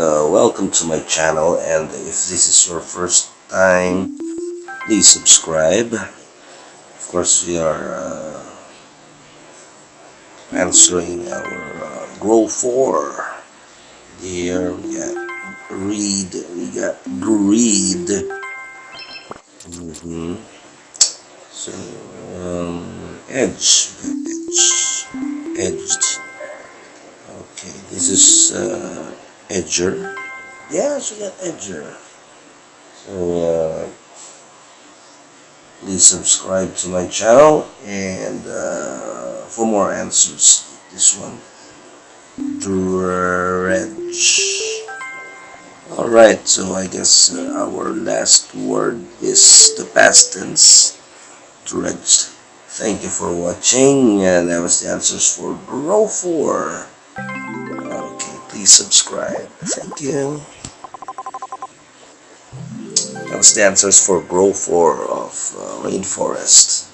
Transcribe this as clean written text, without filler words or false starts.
Welcome to my channel, and if this is your first time, please subscribe. Of course, we are answering our Grow 4. Here we got read, we got greed. So edge, edged. Okay, this is edger. Yes, we got edger. So please subscribe to my channel, and for more answers. This one, dredge. Alright, so I guess our last word is the past tense, dredged. Thank you for watching, and that was the answers for Grow 4. Okay, please subscribe. Thank you. That was the answers for Grow 4 of Rainforest.